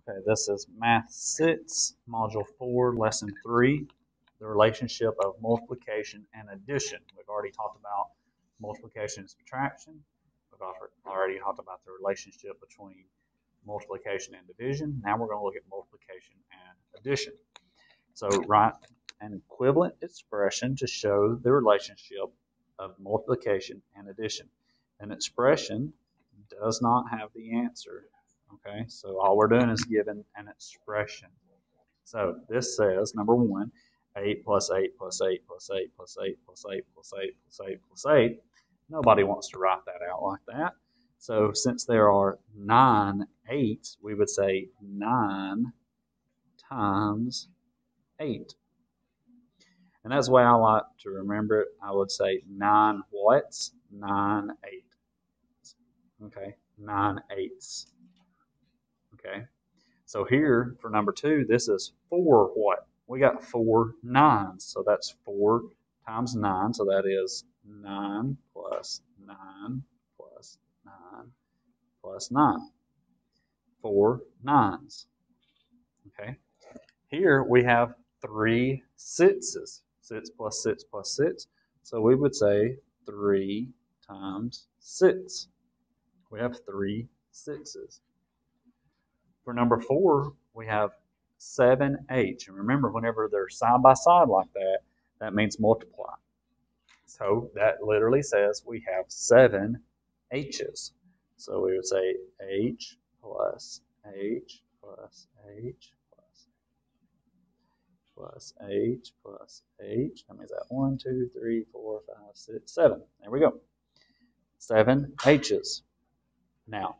Okay, this is Math 6, Module 4, Lesson 3, the relationship of multiplication and addition. We've already talked about multiplication and subtraction. We've already talked about the relationship between multiplication and division. Now we're going to look at multiplication and addition. So write an equivalent expression to show the relationship of multiplication and addition. An expression does not have the answer. Okay, so all we're doing is giving an expression. So this says, number one, 8 plus 8 plus 8 plus 8 plus 8 plus 8 plus 8 plus 8 plus 8. Nobody wants to write that out like that. So since there are 9 8s, we would say 9 times 8. And that's the way I like to remember it. I would say 9 what's? 9 8s. Okay, 9 8s. Okay, so here for number 2, this is 4 what? We got 4 9s, so that's 4 times 9, so that is 9 plus 9 plus 9 plus 9. 4 9s. Okay, here we have 3 6s. 6 plus 6 plus 6, so we would say 3 times 6. We have 3 6s. For number 4, we have 7h. And remember, whenever they're side by side like that, that means multiply. So that literally says we have 7 h's. So we would say h plus h plus h plus h plus h. That means that 1, 2, 3, 4, 5, 6, 7. There we go. 7 h's. Now,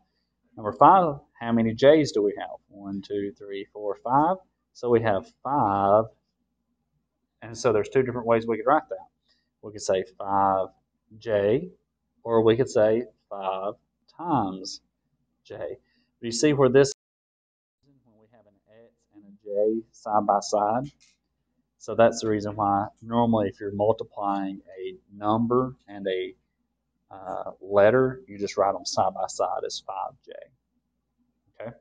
number 5, how many j's do we have? 1, 2, 3, 4, 5. So we have 5. And so there's 2 different ways we could write that. We could say 5j, or we could say 5 times j. But you see where this is when we have an x and a j side by side? So that's the reason why normally if you're multiplying a number and a letter, you just write them side by side as 5j. Okay.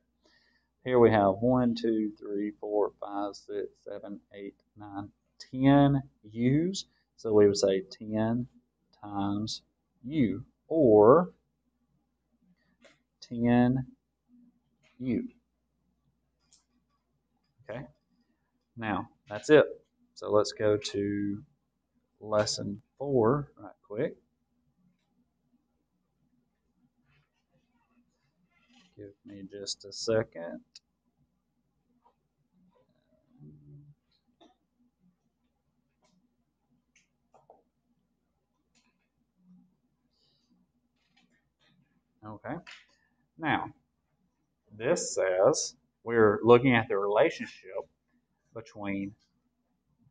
Here we have 1, 2, 3, 4, 5, 6, 7, 8, 9, 10 u's. So we would say 10 times u, or 10u. Okay. Now that's it. So let's go to lesson 4 right quick. Give me just a second. Okay. Now, this says we're looking at the relationship between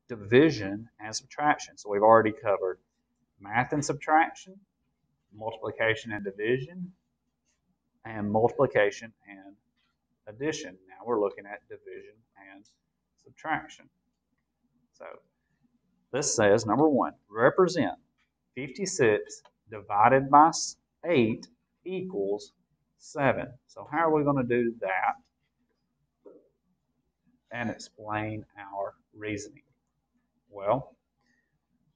division and subtraction. So we've already covered math and subtraction, multiplication and division, and multiplication and addition. Now we're looking at division and subtraction. So this says, number 1, represent 56 divided by 8 equals 7. So how are we going to do that and explain our reasoning? Well,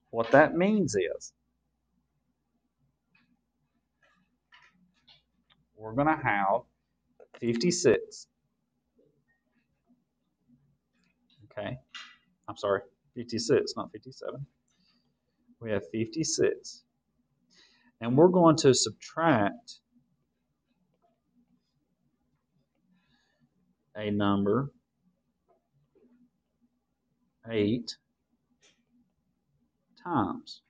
what that means is we're going to have 56. Okay, I'm sorry, 56, not 57. We have 56. And we're going to subtract a number 8 times.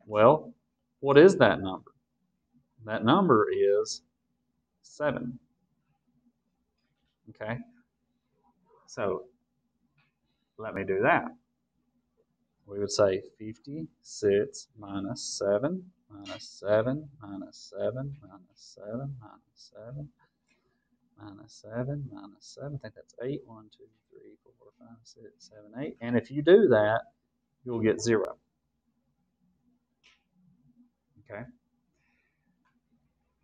Well, what is that number? That number is 7. Okay, so let me do that. We would say 56 minus 7 minus 7 minus 7 minus 7 minus 7 minus 7 minus 7. I think that's 8. 1, 2, 3, 4, 5, 6, 7, 8. And if you do that, you'll get 0. Okay.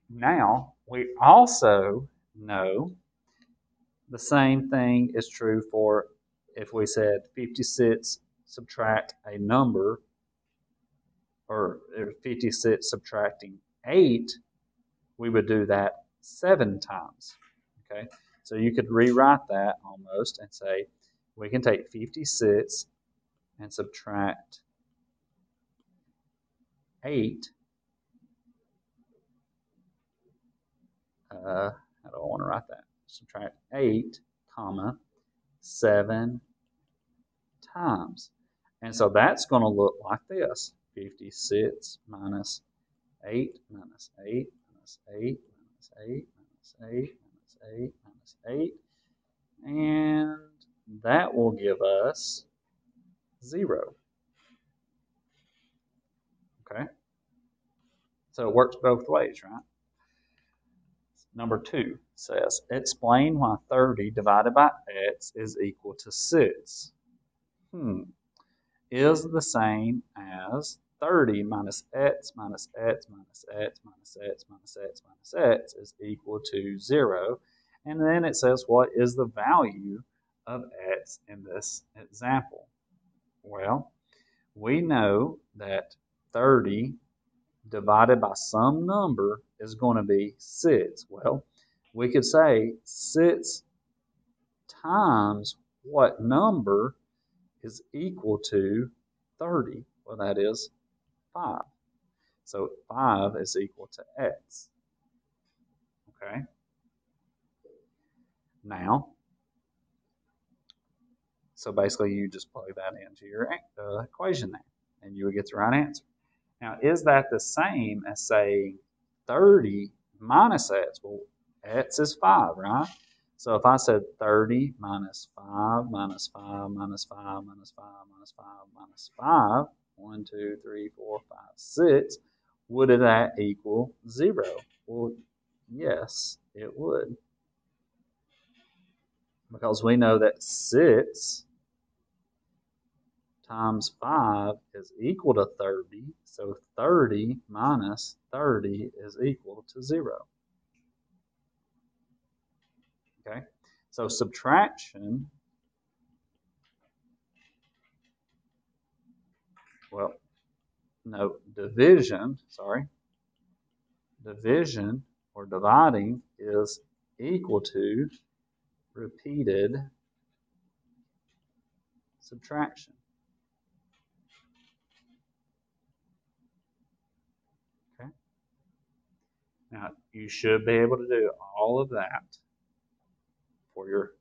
Now, we also know The same thing is true for if we said 56 subtract a number, or 56 subtracting 8, we would do that 7 times. Okay, so you could rewrite that almost and say we can take 56 and subtract 8. How do I want to write that? Subtract 8, comma, 7 times. And so that's going to look like this. 56 minus 8 minus 8 minus 8 minus 8 minus 8 minus 8 minus 8. And that will give us 0. Okay? So it works both ways, right? Number 2 says, explain why 30 divided by x is equal to 6. Is the same as 30 minus x minus x minus x minus x minus x minus x is equal to 0. And then it says, what is the value of x in this example? Well, we know that 30 divided by some number is going to be 6. Well, we could say 6 times what number is equal to 30? Well, that is 5. So 5 is equal to x. Okay? Now, so basically you just plug that into your equation there, and you would get the right answer. Now, is that the same as saying 30 minus x? Well, x is 5, right? So if I said 30 minus 5 minus 5 minus 5 minus 5 minus 5 minus 5, 1, 2, 3, 4, 5, 6, would that equal 0? Well, yes, it would. Because we know that 6 times 5 is equal to 30, so 30 minus 30 is equal to 0. Okay, so subtraction, well, no, division or dividing is equal to repeated subtraction. Okay, now you should be able to do all of that for your